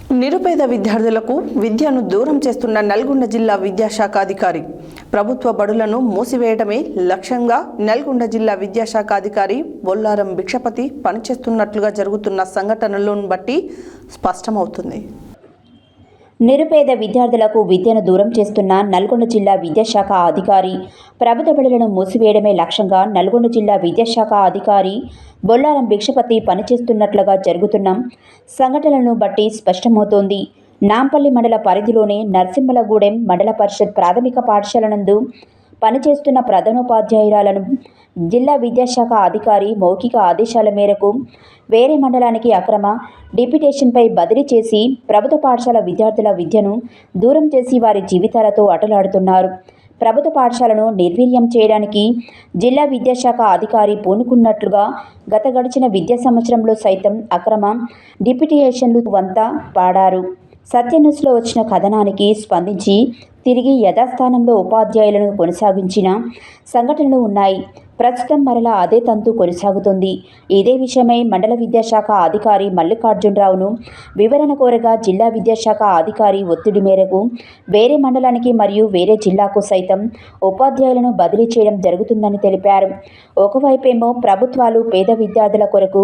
నిరుపేద విద్యార్థులకు విద్యను దూరం చేస్తున్న నల్గొండ జిల్లా విద్యాశాఖ అధికారి ప్రభుత్వ బడులను మూసివేయడమే లక్ష్యంగా నల్గొండ జిల్లా విద్యాశాఖ అధికారి బొల్లారం భిక్షపతి పనిచేస్తున్నట్లుగా జరుగుతున్న సంఘటనలను బట్టి స్పష్టమవుతుంది. నిరుపేద విద్యార్థులకు విద్యను దూరం చేస్తున్న నల్గొండ జిల్లా విద్యాశాఖ అధికారి ప్రభుత్వ బడులను మూసివేయడమే లక్ష్యంగా నల్గొండ జిల్లా విద్యాశాఖ అధికారి బొల్లారం భిక్షపతి పనిచేస్తున్నట్లుగా జరుగుతున్న సంఘటనలను బట్టి స్పష్టమవుతోంది. నాంపల్లి మండల పరిధిలోని నర్సింహలగూడెం మండల పరిషత్ ప్రాథమిక పాఠశాల నందు పనిచేస్తున్న ప్రధానోపాధ్యాయురాలను జిల్లా విద్యాశాఖ అధికారి మౌఖిక ఆదేశాల మేరకు వేరే మండలానికి అక్రమ డిప్యుటేషన్పై బదిలీ చేసి ప్రభుత్వ పాఠశాల విద్యార్థుల విద్యను దూరం చేసి వారి జీవితాలతో ఆటలాడుతున్నారు. ప్రభుత్వ పాఠశాలను నిర్వీర్యం చేయడానికి జిల్లా విద్యాశాఖ అధికారి పూనుకున్నట్లుగా గడిచిన విద్యా సంవత్సరంలో సైతం అక్రమ డిప్యుటేషన్లు వంతా పాడారు. సత్యన్యూస్లో వచ్చిన కథనానికి స్పందించి తిరిగి యథాస్థానంలో ఉపాధ్యాయులను కొనసాగించిన సంఘటనలు ఉన్నాయి. ప్రస్తుతం మరలా అదే తంతు కొనసాగుతుంది. ఇదే విషయమై మండల విద్యాశాఖ అధికారి మల్లికార్జునరావును వివరణ కోరగా జిల్లా విద్యాశాఖ అధికారి ఒత్తిడి మేరకు వేరే మండలానికి మరియు వేరే జిల్లాకు సైతం ఉపాధ్యాయులను బదిలీ చేయడం జరుగుతుందని తెలిపారు. ఒకవైపేమో ప్రభుత్వాలు పేద విద్యార్థుల కొరకు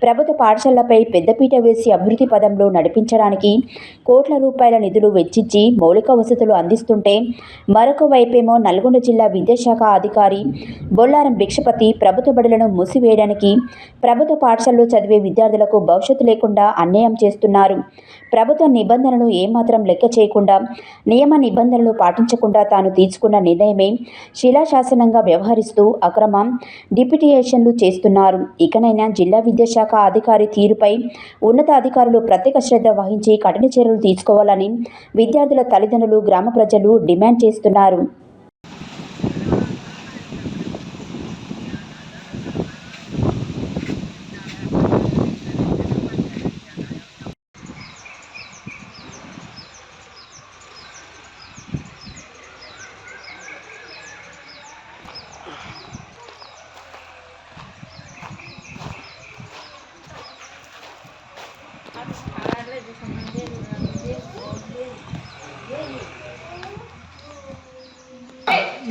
ప్రభుత్వ పాఠశాలలపై పెద్దపీట వేసి అభివృద్ధి పదంలో నడిపించడానికి కోట్ల రూపాయల నిధులు వెచ్చించి మౌలిక వసతులు అందిస్తుంటే, మరొక వైపేమో నల్గొండ జిల్లా విద్యాశాఖ అధికారి బొల్లారం భిక్షపతి ప్రభుత్వ బడులను మూసివేయడానికి ప్రభుత్వ పాఠశాలలో చదివే విద్యార్థులకు భవిష్యత్తు లేకుండా అన్యాయం చేస్తున్నారు. ప్రభుత్వ నిబంధనలను ఏమాత్రం లెక్క చేయకుండా, నియమ నిబంధనలు పాటించకుండా తాను తీసుకున్న నిర్ణయమే శిలాశాసనంగా వ్యవహరిస్తూ అక్రమ డిప్యుటేషన్లు చేస్తున్నారు. ఇకనైనా జిల్లా విద్యాశాఖ అధికారి తీరుపై ఉన్నతాధికారులు ప్రత్యేక శ్రద్ధ వహించి కఠిన చర్యలు తీసుకోవాలని విద్యార్థుల తల్లిదండ్రులు, గ్రామ ప్రజలు డిమాండ్ చేస్తున్నారు.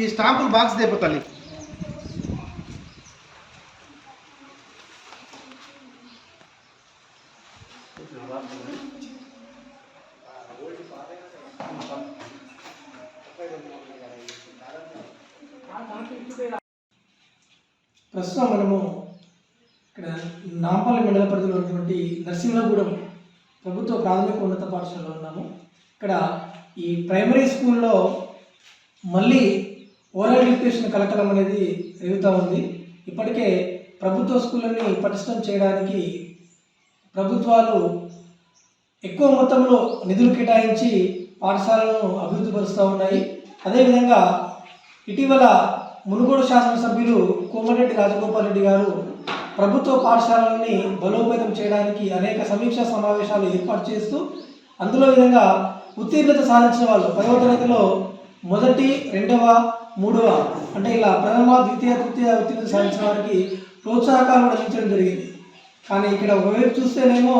ఈ స్టాంపులు బాక్స్ తెపోతాలి. ప్రస్తుతం మనము ఇక్కడ నాంపల్లి మండల పరిధిలో ఉన్నటువంటి నర్సింహలగూడెం ప్రభుత్వ ప్రాథమిక ఉన్నత పాఠశాలలో ఉన్నాము. ఇక్కడ ఈ ప్రైమరీ స్కూల్లో మళ్ళీ ఓరల్ డిప్యుటేషన్ కలకలం అనేది రేగుతూ ఉంది. ఇప్పటికే ప్రభుత్వ స్కూళ్ళని పటిష్టం చేయడానికి ప్రభుత్వాలు ఎక్కువ మొత్తంలో నిధులు కేటాయించి పాఠశాలను అభివృద్ధి పరుస్తూ ఉన్నాయి. అదేవిధంగా ఇటీవల మునుగోడు శాసనసభ్యులు కోమటిరెడ్డి రాజగోపాల్ రెడ్డి గారు ప్రభుత్వ పాఠశాలలని బలోపేతం చేయడానికి అనేక సమీక్షా సమావేశాలు ఏర్పాటు చేస్తూ అందులో విధంగా ఉత్తీర్ణత సాధించిన వాళ్ళు 10వ తరగతిలో మొదటి, 2వ, 3వ అంటే ఇలా ప్రథమ, ద్వితీయ, తృతీయ ఉత్తీర్ణత సాధించిన వారికి ప్రోత్సాహకాలు అందించడం జరిగింది. కానీ ఇక్కడ ఒకవైపు చూస్తేనేమో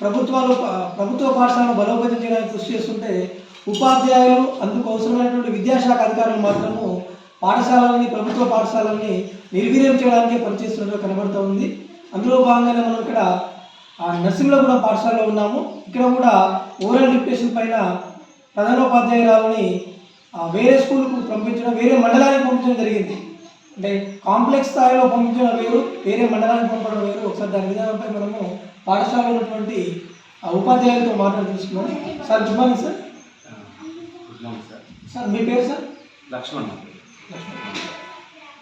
ప్రభుత్వ పాఠశాలను బలోపేతం చేయడానికి కృషి చేస్తుంటే ఉపాధ్యాయులు, అందుకు అవసరమైనటువంటి విద్యాశాఖ అధికారులు మాత్రము పాఠశాలని, ప్రభుత్వ పాఠశాలని నిర్వీర్యం చేయడానికే పనిచేస్తున్నట్టు కనబడుతూ ఉంది. అందులో భాగంగానే మనం ఇక్కడ నర్సింహలగూడెం పాఠశాలలో ఉన్నాము. ఇక్కడ కూడా ఓరల్ డిప్యుటేషన్ పైన ప్రధానోపాధ్యాయురాలని వేరే స్కూల్కు పంపించడం, వేరే మండలానికి పంపించడం జరిగింది. అంటే కాంప్లెక్స్ స్థాయిలో పంపించడం వేరు, వేరే మండలానికి పంపడం వేరు. ఒకసారి దాని విధానంపై మనము పాఠశాలలో ఉన్నటువంటి ఉపాధ్యాయులతో మాట్లాడి తెలుసుకున్నాం. Sir good morning sir. Sir మీ పేరు సార్? లక్ష్మణ్.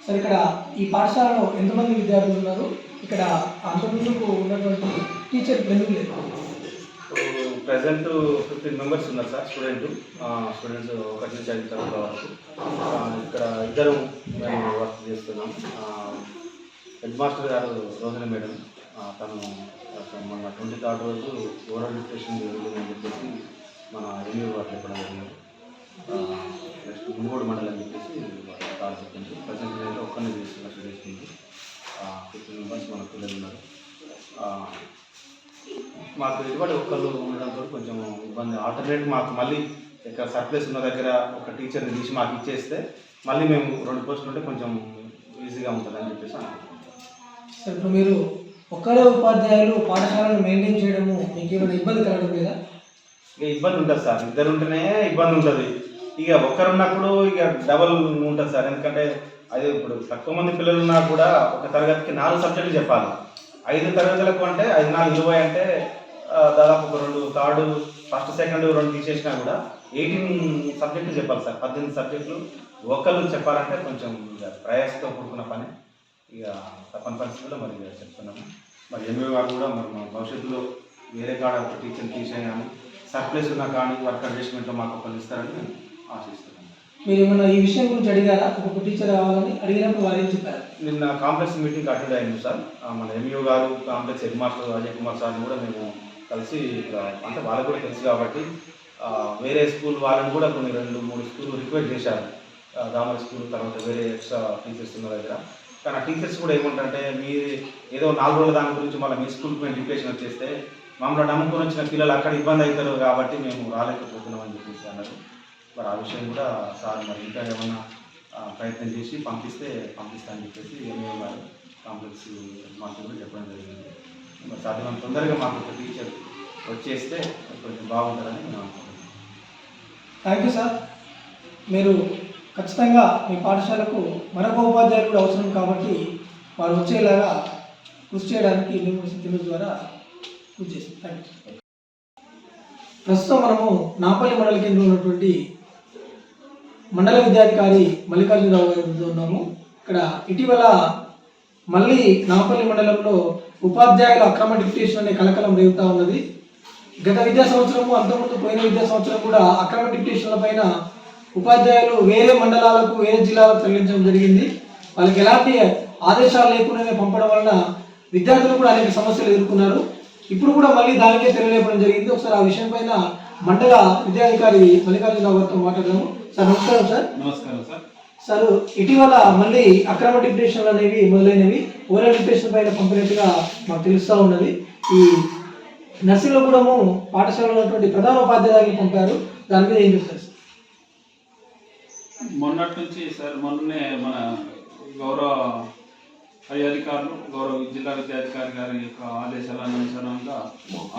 సార్ ఇక్కడ ఈ పాఠశాలలో ఎంతమంది విద్యార్థులు ఉన్నారు? ఇక్కడ అంతకుముందుకు ఉన్నటువంటి టీచర్ ఎందుకు లేదు? ప్రజెంట్ 15 మెంబర్స్ ఉన్నారు సార్. స్టూడెంట్స్ 1 నుంచి 5 తరగతుల వరకు. ఇక్కడ ఇద్దరు మేము వర్క్ చేస్తున్నాం. హెడ్ మాస్టర్ గారు రోజున మేడం, తను మన 23rd రోజు ఓరల్ డిప్యుటేషన్ జరుగుతుందని చెప్పేసి మన ఎంఈఓ గారు చెప్పడం జరిగింది. నెక్స్ట్ మునుగోడు మండలం చెప్పేసి కాల్ చెప్పింది. ప్రజెంట్ అయితే ఒక్కరిని చేస్తున్నారు. 15 మెంబర్స్ మన పిల్లలు ఉన్నారు. మాకు ఎటువంటి ఒక్కళ్ళు ఉండడంతో కొంచెం ఇబ్బంది. ఆల్టర్నేట్ మాకు మళ్ళీ ఇక్కడ సర్ప్లస్ ఉన్న దగ్గర ఒక టీచర్ని తీసి మాకు ఇచ్చేస్తే మళ్ళీ మేము 2 పోస్టులు ఉంటే కొంచెం ఈజీగా ఉంటుందని చెప్పేసి అనుకుంటున్నాం. సార్ ఇప్పుడు మీరు ఒక్కరే ఉపాధ్యాయులు పాఠశాలను మెయింటైన్ చేయడము మీకు ఏమైనా ఇబ్బంది కలగడం లేదా? ఇక ఇబ్బంది ఉంటుంది సార్, ఇద్దరు ఉంటేనే ఇబ్బంది ఉంటుంది. ఇక ఒక్కరున్నప్పుడు ఇక డబల్ ఉంటుంది సార్. ఎందుకంటే అది ఇప్పుడు తక్కువ మంది పిల్లలు ఉన్నా కూడా ఒక తరగతికి 4 సబ్జెక్టులు చెప్పాలి. 5 తరగతులకు అంటే 5, 4, 20 అంటే దాదాపు ఒక 2 థర్డ్, ఫస్ట్, సెకండ్ 2 తీసేసినా కూడా 18 సబ్జెక్టులు చెప్పాలి సార్. 18 సబ్జెక్టులు ఒక్కళ్ళు చెప్పాలంటే కొంచెం ఇక ప్రయాసంతో కూడుకున్న పని. ఇక తప్పని పరిస్థితుల్లో మరి ఇక చెప్తున్నాము. మరి ఎంఏ గారు కూడా మరి మా భవిష్యత్తులో వేరే కాడ ఒక టీచర్ని తీసేయాలని, సర్ప్లస్ ఉన్నా కానీ వర్క్ అడ్జస్ట్మెంట్లో మాకు ఒకళ్ళు ఇస్తారని నేను ఆశిస్తున్నాను. మీరు ఏమైనా ఈ విషయం గురించి అడిగారా? ఒక టీచర్ కావాలని అడిగినప్పుడు వారు ఏం చెప్పారు? నిన్న కాంప్లెక్స్ మీటింగ్ అటెండ్ అయ్యింది సార్. మన ఎంఈఓ గారు, complex head master Ajay Kumar సార్ని కూడా మేము కలిసి ఇక్కడ అంటే వాళ్ళకు కూడా తెలుసు కాబట్టి వేరే స్కూల్ వాళ్ళని కూడా కొన్ని 2-3 స్కూల్ రిక్వెస్ట్ చేశారు. దామర్ స్కూల్ తర్వాత వేరే ఎక్స్ట్రా టీచర్స్ ఉన్న దగ్గర. కానీ ఆ టీచర్స్ కూడా ఏమంటారంటే మీరు ఏదో 4 రోజుల దాని గురించి మళ్ళీ మీ స్కూల్కి మేము డిప్యూటేషన్ వచ్చేస్తే మమ్మల్ని నమ్ముకొని వచ్చిన పిల్లలు అక్కడ ఇబ్బంది అవుతారు కాబట్టి మేము రాలేకపోతున్నాం అని చెప్పేసి అన్నారు. మరి ఆ విషయం కూడా సార్ మరి ఇంకా ఏమన్నా ప్రయత్నం చేసి పంపిస్తానని చెప్పేసి ఎంఏ గారు కాంప్లెక్స్ మాకు కూడా చెప్పడం జరిగింది. మరి సాధ్యమైనంత తొందరగా మాకు ఒక టీచర్ వచ్చేస్తే కొంచెం బాగుంటుందని నేను అనుకుంటున్నాను. Thank you sir. మీరు ఖచ్చితంగా మీ పాఠశాలకు మరొక ఉపాధ్యాయులు కూడా అవసరం కాబట్టి వారు వచ్చేలాగా కృషి చేయడానికి న్యూస్ ద్వారా కృషి చేస్తాం. Thank you. ప్రస్తుతం మనము నాంపల్లి మండల కేంద్రంలో ఉన్నటువంటి మండల విద్యాధికారి మల్లికార్జునరావు గారి వద్ద ఉన్నాము. ఇక్కడ ఇటీవల మళ్ళీ నాంపల్లి మండలంలో ఉపాధ్యాయుల అక్రమ డిప్యూటేషన్ అనే కలకలం రేగుతూ ఉన్నది. గత విద్యా సంవత్సరము, అంతకుముందు పోయిన విద్యా సంవత్సరం కూడా అక్రమ డిప్యూటేషన్ల పైన ఉపాధ్యాయులు వేరే మండలాలకు, వేరే జిల్లాలకు తరలించడం జరిగింది. వాళ్ళకి ఎలాంటి ఆదేశాలు లేకుండానే పంపడం వలన విద్యార్థులు కూడా అనేక సమస్యలు ఎదుర్కొన్నారు. ఇప్పుడు కూడా మళ్ళీ దానికే తెలియలేపడం జరిగింది. ఒకసారి ఆ విషయం పైన మండల విద్యాధికారి మల్లికార్జునరావు గారితో మాట్లాడదాము. సార్ నమస్కారం సార్. నమస్కారం సార్. సార్ ఇటీవల మళ్ళీ అక్రమ డిప్యూటేషన్లు అనేవి మొదలైనవి, ఓరల్ డిప్యూటేషన్ పైన పంపినట్టుగా మాకు తెలుస్తూ ఉన్నది. ఈ నర్సింగ్లగూడెము పాఠశాలలో ఉన్నటువంటి ప్రధాన ఉపాధ్యాయులను పంపారు. దాని మీద ఏం చెప్తారు సార్? మొన్నటి నుంచి సార్ మొన్ననే మన గౌరవ పై అధికారులు, గౌరవ జిల్లా విద్యాధికారి గారి యొక్క ఆదేశాల అనుసారంగా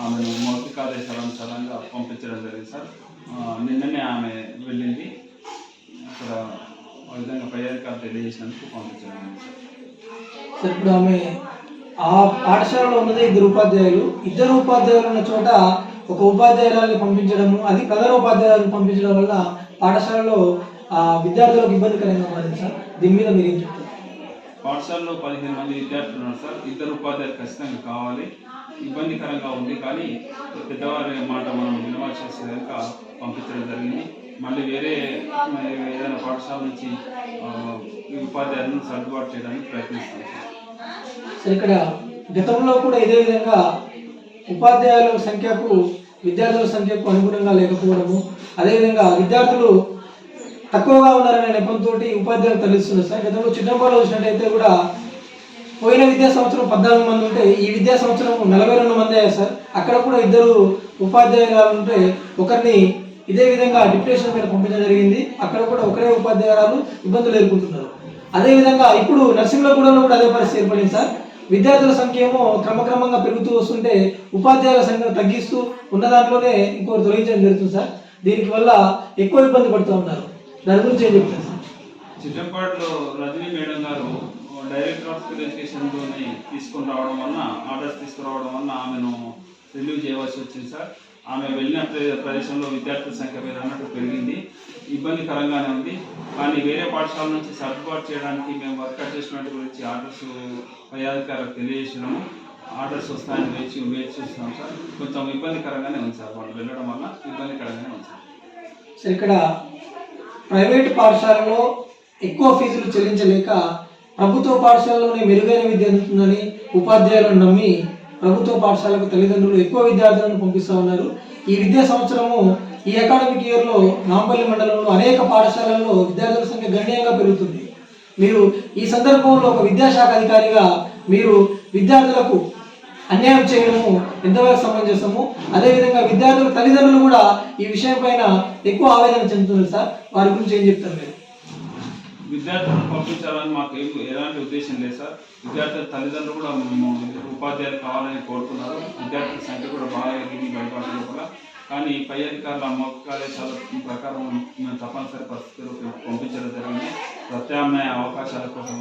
ఆమెను మౌఖిక ఆదేశాల అనుసారంగా పంపించడం జరిగింది సార్. నిన్ననే ఆమె వెళ్ళింది. అక్కడ ఆ విధంగా పై అధికారులు తెలియజేసినందుకు పంపించడం జరిగింది సార్. ఇప్పుడు ఆమె ఆ పాఠశాలలో ఉన్నది 2 ఉపాధ్యాయులు. 2 ఉపాధ్యాయులు ఉన్న చోట ఒక ఉపాధ్యాయురాన్ని పంపించడము, అది ప్రధాన ఉపాధ్యాయులను పంపించడం వల్ల పాఠశాలలో విద్యార్థులకు ఇబ్బందికరంగా మారింది సార్. దీని మీద మీరు ఏం చెప్తారు? పాఠశాలలో 15 మంది విద్యార్థులు ఉన్నారు సార్. 2 ఉపాధ్యాయులు ఖచ్చితంగా కావాలి. ఇబ్బందికరంగా ఉంది కానీ పెద్దవారి మాట మనం వినవలసి కనుక పంపించడం జరిగింది. మళ్ళీ వేరే ఏదైనా పాఠశాల నుంచి ఉపాధ్యాయులను సర్దుబాటు చేయడానికి ప్రయత్నిస్తాం సార్. ఇక్కడ గతంలో కూడా ఇదే విధంగా ఉపాధ్యాయుల సంఖ్యకు విద్యార్థుల సంఖ్యకు అనుగుణంగా లేకపోవడము, అదేవిధంగా విద్యార్థులు తక్కువగా ఉన్నారనే నెపంతో ఉపాధ్యాయులు తరలిస్తున్నారు సార్. గతంలో చిన్నపాలు వచ్చినట్టయితే కూడా పోయిన విద్యా సంవత్సరం 14 మంది ఉంటే ఈ విద్యా సంవత్సరం 42 మంది అయ్యారు సార్. అక్కడ కూడా 2 ఉపాధ్యాయురాలు ఉంటే ఒకరిని ఇదే విధంగా డిప్యూటేషన్ మీద పంపించడం జరిగింది. అక్కడ కూడా ఒకరే ఉపాధ్యాయురాలు ఇబ్బందులు ఎదుర్కొంటున్నారు. అదేవిధంగా ఇప్పుడు నర్సింగ్లగూడెంలో కూడా అదే పరిస్థితి ఏర్పడింది సార్. విద్యార్థుల సంఖ్య ఏమో క్రమక్రమంగా పెరుగుతూ వస్తుంటే ఉపాధ్యాయుల సంఖ్యను తగ్గిస్తూ ఉన్న దాంట్లోనే ఇంకొకరు తొలగించడం జరుగుతుంది సార్. దీనికి వల్ల ఎక్కువ ఇబ్బంది పడుతూ ఉన్నారు. దాని గురించి ఏం చెప్తారు సార్? చిట్టంపాడులో రజనీ మేడం గారు డైరెక్టర్ ఆఫ్ ఎడ్యుకేషన్తోనే తీసుకుని రావడం వలన, ఆర్డర్స్ తీసుకురావడం వలన ఆమెను రిలీవ్ చేయవలసి వచ్చింది సార్. ఆమె వెళ్ళిన ప్రదేశంలో విద్యార్థుల సంఖ్య మీద అన్నట్టు పెరిగింది. ఇబ్బందికరంగానే ఉంది. కానీ వేరే పాఠశాల నుంచి సర్దుబాటు చేయడానికి మేము వర్క్ అడ్జస్ట్మెంట్ గురించి ఆర్డర్స్ పై అధికారులకు తెలియజేసినాము. ఆర్డర్స్ వస్తాయని వేచి చూస్తున్నాం సార్. కొంచెం ఇబ్బందికరంగానే ఉంది సార్. వాళ్ళు వెళ్ళడం వల్ల ఇబ్బందికరంగానే ఉంది సార్. సార్ ఇక్కడ ప్రైవేట్ పాఠశాలలో ఎక్కువ ఫీజులు చెల్లించలేక ప్రభుత్వ పాఠశాలలోనే మెరుగైన విద్య అందుతుందని ఉపాధ్యాయులను నమ్మి ప్రభుత్వ పాఠశాలకు తల్లిదండ్రులు ఎక్కువ విద్యార్థులను పంపిస్తూ ఉన్నారు. ఈ విద్యా సంవత్సరము ఈ అకాడమిక్ ఇయర్లో నాంపల్లి మండలంలో అనేక పాఠశాలల్లో విద్యార్థుల సంఖ్య గణనీయంగా పెరుగుతుంది. మీరు ఈ సందర్భంలో ఒక విద్యాశాఖ అధికారిగా మీరు విద్యార్థులకు అన్యాయం చేయడము ఎంతవరకు సమంజసము, అదేవిధంగా విద్యార్థుల తల్లిదండ్రులు కూడా ఈ విషయం పైన ఎక్కువ ఆవేదన చెందుతున్నారు సార్. వారి గురించి ఏం చెప్తారు మీరు? విద్యార్థులను పంపించాలని మాకు ఎలాంటి ఉద్దేశం లేదు సార్. విద్యార్థుల తల్లిదండ్రులు కూడా ఉపాధ్యాయులు కావాలని కోరుతున్నారు. విద్యార్థుల సంఖ్య కూడా బాగా ఎదిగి బయటపడే లోపల. కానీ పై అధికారుల మౌఖిక ఆదేశాల ప్రకారం మేము తప్పనిసరి పరిస్థితులు పంపించడం జరిగింది. ప్రత్యామ్నాయ అవకాశాల కోసం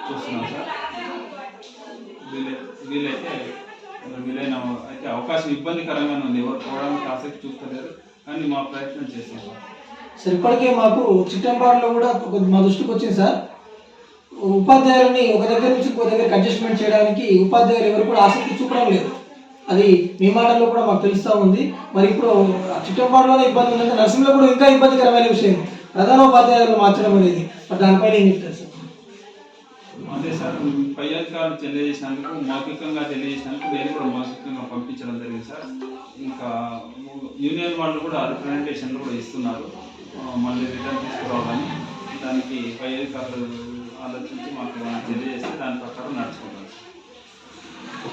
చూస్తున్నాం సార్. వీలైన అయితే అవకాశం ఇబ్బందికరంగానే ఉంది. ఎవరు పోవడానికి ఆసక్తి చూస్తలేరు, కానీ మా ప్రయత్నం చేస్తాం సార్. సార్ ఇప్పటికే మాకు చిట్టంపాడులో కూడా మా దృష్టికి వచ్చింది సార్. ఉపాధ్యాయులని ఒక దగ్గర నుంచి ఇంకో దగ్గరికి అడ్జస్ట్మెంట్ చేయడానికి ఉపాధ్యాయులు ఎవరు కూడా ఆసక్తి చూపడం లేదు. అది మీ మాటల్లో కూడా మాకు తెలుస్తూ ఉంది. మరి ఇప్పుడు చిట్టంపాడులోనే ఇబ్బంది ఉందంటే నర్సింగ్లో కూడా ఇంకా ఇబ్బందికరమైన విషయం ప్రధానోపాధ్యాయులు మార్చడం అనేది. మరి దానిపైన ఏం చెప్తారు సార్? అదే సార్, పై అధికారులు తెలియజేసినందుకు, మౌఖికంగా తెలియజేసినందుకు నేను కూడా మౌఖికంగా పంపించడం జరిగింది సార్. ఇంకా యూనియన్ వాళ్ళు కూడా రిప్రజెంటేషన్లు కూడా ఇస్తున్నారు మళ్ళీ రిటర్న్ తీసుకురావాలని. దానికి పై అధికారులు ఆలోచించి మాకు తెలియజేస్తే దాని ప్రకారం నడుచుకుంటాం.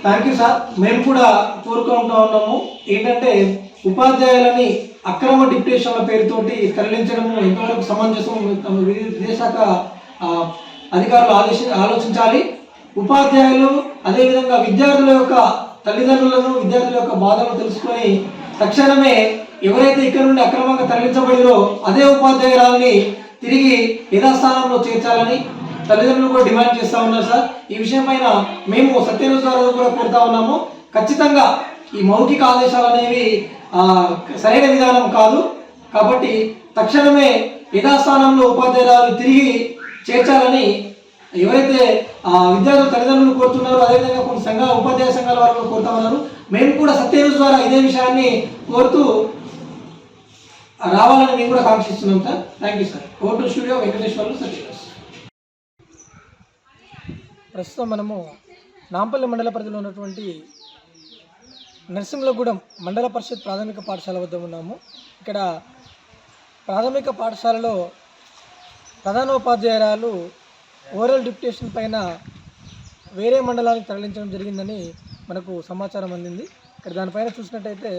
Thank you sir. మేము కూడా కోరుకుంటూ ఉన్నాము ఏంటంటే ఉపాధ్యాయులని అక్రమ డిప్యుటేషన్ల పేరుతోటి తరలించడము ఎంతవరకు సమంజసం విద్యాశాఖ అధికారులు ఆలోచించాలి. ఉపాధ్యాయులు అదేవిధంగా విద్యార్థుల యొక్క తల్లిదండ్రులను, విద్యార్థుల యొక్క బాధలను తెలుసుకొని తక్షణమే ఎవరైతే ఇక్కడ నుండి అక్రమంగా తరలించబడిరో అదే ఉపాధ్యాయురాలని తిరిగి యథాస్థానంలో చేర్చాలని తల్లిదండ్రులు కూడా డిమాండ్ చేస్తూ ఉన్నారు సార్. ఈ విషయం పైన మేము సత్యన్యూస్ ద్వారా కూడా కోరుతా ఉన్నాము. ఖచ్చితంగా ఈ మౌఖిక ఆదేశాలు అనేవి సరైన విధానం కాదు. కాబట్టి తక్షణమే యథాస్థానంలో ఉపాధ్యాయురాలు తిరిగి చేర్చాలని ఎవరైతే విద్యార్థుల తల్లిదండ్రులు కోరుతున్నారో అదేవిధంగా కొన్ని సంఘాల ఉపాధ్యాయ సంఘాల వారు కోరుతా ఉన్నారు. మేము కూడా సత్యన్యూస్ ద్వారా ఇదే విషయాన్ని కోరుతూ రావాలని మేము కూడా కాంక్షిస్తున్నాం సార్. Thank you sir. ఓటు స్టూడియో వెంకటేశ్వర్లు, సత్యన్యూస్. ప్రస్తుతం మనము నాంపల్లి మండల పరిధిలో ఉన్నటువంటి నరసింహగూడెం మండల పరిషత్ ప్రాథమిక పాఠశాల వద్ద ఉన్నాము. ఇక్కడ ప్రాథమిక పాఠశాలలో ప్రధానోపాధ్యాయురాలు ఓరల్ డిప్యుటేషన్ పైన వేరే మండలానికి తరలించడం జరిగిందని మనకు సమాచారం అందింది. ఇక్కడ దానిపైన చూసినట్టయితే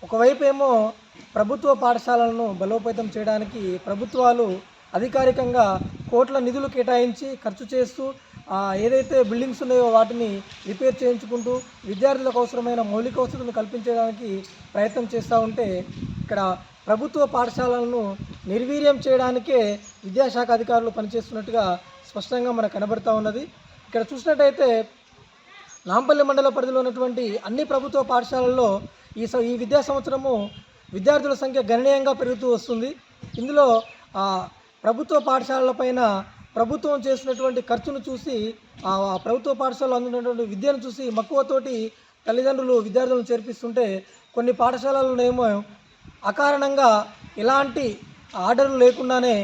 ఒకవైపు ఏమో ప్రభుత్వ పాఠశాలలను బలోపేతం చేయడానికి ప్రభుత్వాలు అధికారికంగా కోట్ల నిధులు కేటాయించి ఖర్చు చేస్తూ ఏదైతే బిల్డింగ్స్ ఉన్నాయో వాటిని రిపేర్ చేయించుకుంటూ విద్యార్థులకు అవసరమైన మౌలిక వసతులను కల్పించడానికి ప్రయత్నం చేస్తూ ఉంటే ఇక్కడ ప్రభుత్వ పాఠశాలలను నిర్వీర్యం చేయడానికే విద్యాశాఖ అధికారులు పనిచేస్తున్నట్టుగా స్పష్టంగా మనకు కనబడుతూ ఉన్నది. ఇక్కడ చూసినట్టయితే నాంపల్లి మండల పరిధిలో ఉన్నటువంటి అన్ని ప్రభుత్వ పాఠశాలల్లో ఈ విద్యా సంవత్సరము విద్యార్థుల సంఖ్య గణనీయంగా పెరుగుతూ వస్తుంది. ఇందులో ప్రభుత్వ పాఠశాలలపైన ప్రభుత్వం చేసినటువంటి ఖర్చును చూసి ప్రభుత్వ పాఠశాలలో అందుతున్నటువంటి విద్యను చూసి మక్కువతోటి తల్లిదండ్రులు విద్యార్థులను చేర్పిస్తుంటే కొన్ని పాఠశాలలోనేమో అకారణంగా ఎలాంటి ఆర్డర్లు లేకుండానే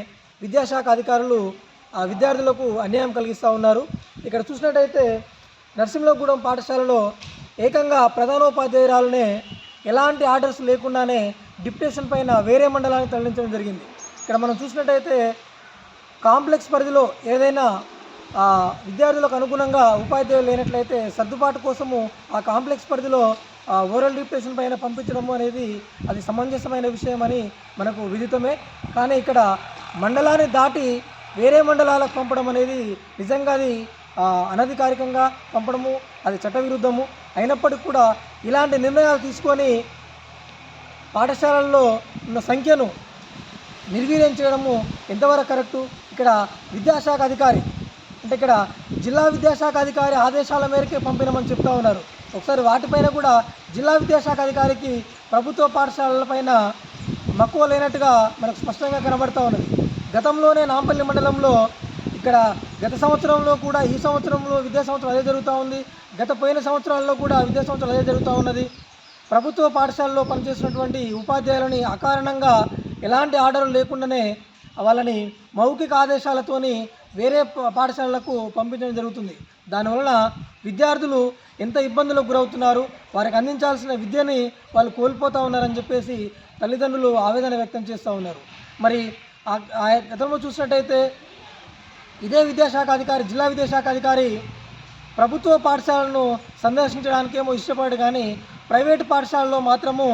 విద్యాశాఖ అధికారులు విద్యార్థులకు అన్యాయం కలిగిస్తూ ఉన్నారు. ఇక్కడ చూసినట్టయితే నరసింహగూడెం పాఠశాలలో ఏకంగా ప్రధానోపాధ్యాయురాలనే ఎలాంటి ఆర్డర్స్ లేకుండానే డిప్యుటేషన్ పైన వేరే మండలానికి తరలించడం జరిగింది. ఇక్కడ మనం చూసినట్టయితే కాంప్లెక్స్ పరిధిలో ఏదైనా విద్యార్థులకు అనుగుణంగా ఉపాధ్యాయులు లేనట్లయితే సర్దుబాటు కోసము ఆ కాంప్లెక్స్ పరిధిలో ఓరల్ డిప్యుటేషన్ పైన పంపించడము అనేది అది సమంజసమైన విషయం అని మనకు విదితమే. కానీ ఇక్కడ మండలాన్ని దాటి వేరే మండలాలకు పంపడం అనేది నిజంగా అది అనధికారికంగా పంపడము, అది చట్టవిరుద్ధము. అయినప్పటికీ కూడా ఇలాంటి నిర్ణయాలు తీసుకొని పాఠశాలల్లో ఉన్న సంఖ్యను నిర్వీర్యం చేయడము ఎంతవరకు కరెక్టు? ఇక్కడ విద్యాశాఖ అధికారి అంటే ఇక్కడ జిల్లా విద్యాశాఖ అధికారి ఆదేశాల మేరకే పంపినమని చెప్తా ఉన్నారు. ఒకసారి వాటిపైన కూడా జిల్లా విద్యాశాఖ అధికారికి ప్రభుత్వ పాఠశాలలపైన మక్కువ లేనట్టుగా మనకు స్పష్టంగా కనబడుతూ ఉన్నది. గతంలోనే నాంపల్లి మండలంలో ఇక్కడ గత సంవత్సరంలో కూడా ఈ సంవత్సరంలో విద్యా సంవత్సరం అదే జరుగుతూ ఉంది. గత పోయిన సంవత్సరాల్లో కూడా విద్యా సంవత్సరం అదే జరుగుతూ ఉన్నది. ప్రభుత్వ పాఠశాలలో పనిచేసినటువంటి ఉపాధ్యాయులని అకారణంగా ఎలాంటి ఆర్డర్లు లేకుండానే వాళ్ళని మౌఖిక ఆదేశాలతోని వేరే పాఠశాలలకు పంపించడం జరుగుతుంది. దానివలన విద్యార్థులు ఎంత ఇబ్బందులకు గురవుతున్నారు, వారికి అందించాల్సిన విద్యని వాళ్ళు కోల్పోతూ ఉన్నారని చెప్పేసి తల్లిదండ్రులు ఆవేదన వ్యక్తం చేస్తూ ఉన్నారు. మరి గతంలో చూసినట్టయితే ఇదే విద్యాశాఖ అధికారి జిల్లా విద్యాశాఖ అధికారి ప్రభుత్వ పాఠశాలను సందర్శించడానికేమో ఇష్టపడు, కానీ ప్రైవేటు పాఠశాలలో మాత్రము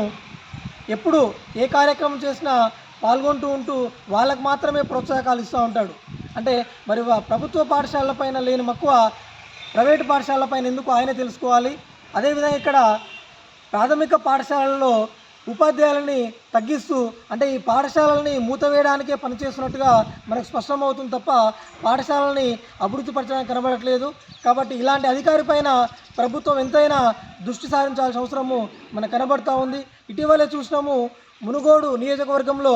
ఎప్పుడు ఏ కార్యక్రమం చేసినా పాల్గొంటూ ఉంటూ వాళ్ళకు మాత్రమే ప్రోత్సాహకాలు ఇస్తూ ఉంటాడు. అంటే మరి ప్రభుత్వ పాఠశాలపైన లేని మక్కువ ప్రైవేటు పాఠశాలపైన ఎందుకు ఆయన తెలుసుకోవాలి. అదేవిధంగా ఇక్కడ ప్రాథమిక పాఠశాలల్లో ఉపాధ్యాయులని తగ్గిస్తూ, అంటే ఈ పాఠశాలని మూతవేయడానికే పనిచేస్తున్నట్టుగా మనకు స్పష్టమవుతుంది తప్ప పాఠశాలని అభివృద్ధి పరచడానికి కనబడట్లేదు. కాబట్టి ఇలాంటి అధికారి పైన ప్రభుత్వం ఎంతైనా దృష్టి సారించాల్సిన అవసరము మనకు కనబడుతూ ఉంది. ఇటీవలే చూసినాము, మునుగోడు నియోజకవర్గంలో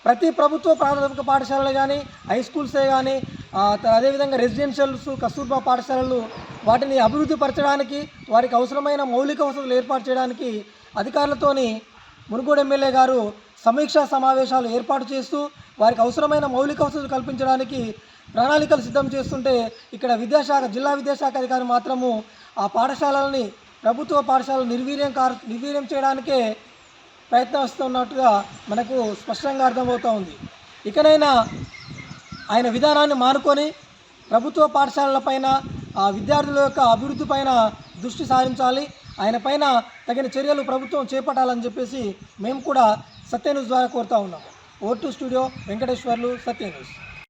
ప్రతి ప్రభుత్వ ప్రాథమిక పాఠశాలలు కానీ, హై స్కూల్సే కానీ, అదేవిధంగా రెసిడెన్షియల్స్, కస్తూర్బా పాఠశాలలు వాటిని అభివృద్ధి పరచడానికి, వారికి అవసరమైన మౌలిక వసతులు ఏర్పాటు చేయడానికి అధికారులతోని మునుగోడు ఎమ్మెల్యే గారు సమీక్షా సమావేశాలు ఏర్పాటు చేస్తూ వారికి అవసరమైన మౌలిక వసతులు కల్పించడానికి ప్రణాళికలు సిద్ధం చేస్తుంటే, ఇక్కడ జిల్లా విద్యాశాఖ అధికారి మాత్రము ఆ పాఠశాలల్ని, ప్రభుత్వ పాఠశాలలు నిర్వీర్యం చేయడానికే ప్రయత్నిస్తున్నట్టుగా మనకు స్పష్టంగా అర్థమవుతూ ఉంది. ఇకనైనా ఆయన విధానాన్ని మానుకొని ప్రభుత్వ పాఠశాలలపైన, విద్యార్థుల యొక్క అభివృద్ధి పైన దృష్టి సారించాలి. ఆయన పైన తగిన చర్యలు ప్రభుత్వం చేపట్టాలని చెప్పేసి మేము కూడా సత్య న్యూస్ ద్వారా కోరుతా ఉన్నాం. ఓటు స్టూడియో వెంకటేశ్వర్లు, సత్య న్యూస్.